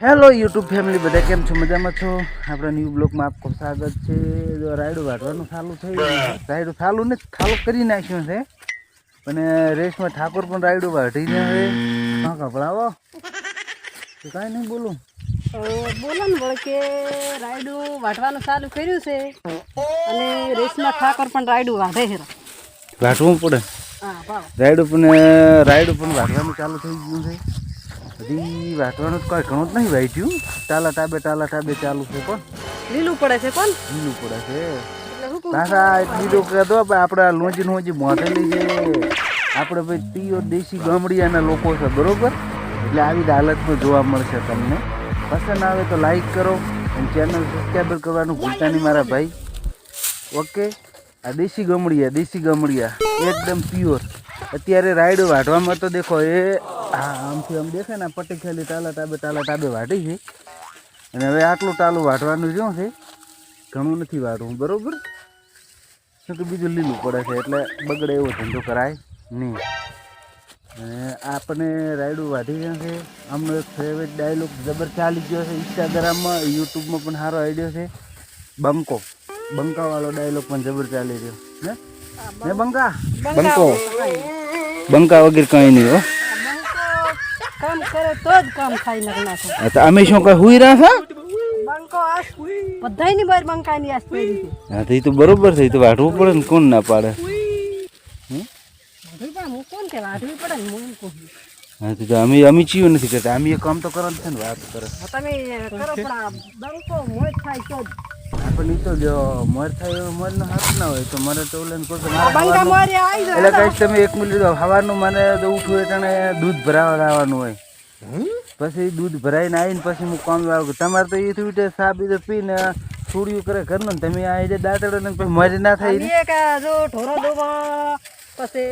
Hello YouTube family बधा केम छो मजा में छो आपड़ा न्यू ब्लॉग में आपको स्वागत है। जो रायडू वाटवानुं चालू थई रायडू चालू ने चालू करी नाख्यो छे पण रेस में ठाकुर पण रायडू वाटी ने है का कपड़ावो तो काई नहीं बोलूं बोलन बोल के रायडू वाटवानुं चालू कर्युं छे अने रेस में ठाकुर पण रायडू वाटे छे वाटवुं पड़े। हां वाव रायडू पण वाटवानुं चालू थई गयुं छे हजी वाटवानुं कोई घणो ज नहीं वाट्युं टाला टाबे चालू छे पण लीलू पड़े छे कोण लीलू पड़े छे पाछा लीलू कदो आपड़ा लोजी मोथेली छे आपणे भाई पीओ देशी गामडियाना लोको छे बरोबर એટલે આવી હાલતમાં જોવા મળશે તમને। પસંદ આવે તો લાઈક કરો અને ચેનલ સબસ્ક્રાઇબ કરવાનું ભૂલતા નહીં મારા ભાઈ। ઓકે આ દેશી ગમડિયા એકદમ પ્યોર અત્યારે રાયડો વાઢવામાં તો દેખો એ આમથી આમ દેખે ને પટ્ટી ખેલી टाला टाबे વાઢી છે અને હવે આટલું ટાલું વાઢવાનું શું છે ઘણું નથી વાઢવું બરોબર શું કે બીજું લીલું પડે છે એટલે બગડે એવો ધંધો કરાય નહીં। आपने रायडू वाढ़ी गया है हमने एक फेवरेट डायलॉग जबर चाली गयो है इंस्टाग्राम में यूट्यूब में पण सारो आइडियो है बंका वालो डायलॉग पण जबर चाली रह्यो ने बंका वगैरह कहीं नहीं हो काम करे तो ज काम खाई लगना छे तो अमे शो का हुई रहा था बंको आस बधाई नी बार बंका नी आस पेरी छे हां तो ई तो बरोबर है तो वाढવું પડે ને કોણ ના પાડે हाँ तो अमी चीयो नहीं करता अमी ये काम तो करन छे ने बात करे તમે કરો પણ બંકો મોજ થાય તો अपन तो जो मोर थाय मोर न हाथ ना होय तो मारे तो लेन को બંકા મોરે આવી જાય એટલે કઈ તમે 1 મિનિટ હવારનું મને તો ઉઠું એટલે दूध ભરાવા લાવવાનું હોય પછી दूध ભરાઈને આવીને પછી હું કામ લાવું તમારે તો ઈ ઉઠે સા બીજો પીને છોડ્યું કરે ઘરનું તમે આ જે દાટડો ને પછી મોરી ના થાય એ કે જો ઢોરો દોવા પછી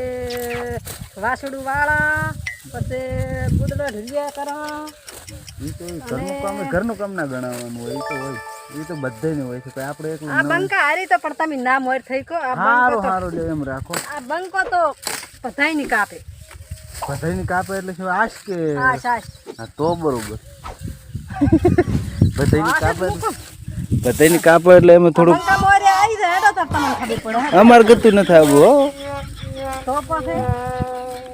વાસડું વાળા પછી ગુદડો ઢીલિયા કરા ઈ તો ઘરનું કામ ના ગણાવવાનું હોય ઈ તો હોય ઈ તો બધાયને હોય છે કોઈ આપણે એકલું આ બંકા હારી તો પણ તમે ના મોર થઈ કો આ હારો હારો લે એમ રાખો આ બંકો તો બધાય ની કાપે એટલે શું આશ કે આશ હા તો બરોબર બધાયની કાપે એટલે એમાં થોડું બંકા મોરે આવી જાય તો તમને ખબર પડે અમાર ગતું ન થાવું હો તો પછી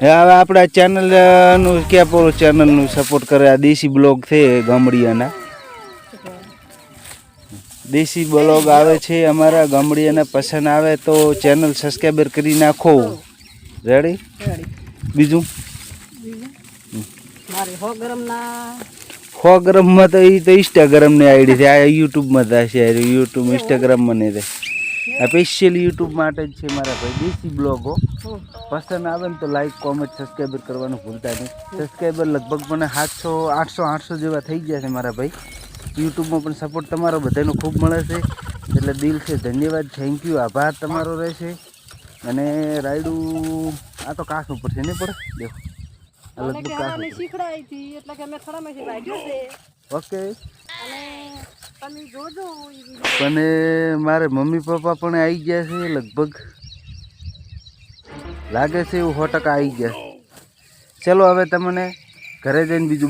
હવે આપણા ચેનલનું કે પૂરું ચેનલનું સપોર્ટ કરે આ દેશી બ્લોગ છે ગામડિયાના દેશી બ્લોગ આવે છે અમારા ગામડિયાના પસંદ આવે તો ચેનલ સબસ્ક્રાઇબર કરી નાખો રેડી બીજું મારે 100 ગ્રામ ના 100 ગ્રામ માં તો ઈ તો ઇન્સ્ટાગ્રામ ની આઈડી છે આ યુટ્યુબ માં થશે યુટ્યુબ ઇન્સ્ટાગ્રામ માં નહીં આ સ્પેશિયલ યુટ્યુબ માટે જ છે મારા ભાઈ દેશી બ્લોગો પસંદ આવે ને તો લાઈક કોમેન્ટ સબસ્ક્રાઈબર કરવાનું ભૂલતા નહીં સબસ્ક્રાઈબર લગભગ મને 700 800 જેવા થઈ ગયા છે મારા ભાઈ યુટ્યુબમાં પણ સપોર્ટ તમારો બધાનો ખૂબ મળે છે એટલે દિલથી ધન્યવાદ થેન્ક યુ આભાર તમારો રહેશે। અને રાયડુ આ તો કાસ ઉપર છે ને પડે દેખો આ લગભગ કાસ શીખડાઈ હતી એટલે કે મે થોડામાંથી વાગ્યો છે ઓકે અને તમે જોજો પણ મારે મમ્મી પપ્પા પણ આવી ગયા છે લગભગ લાગે છે એવું 100% આવી ગયા। ચલો હવે તમને ઘરે જઈને બીજું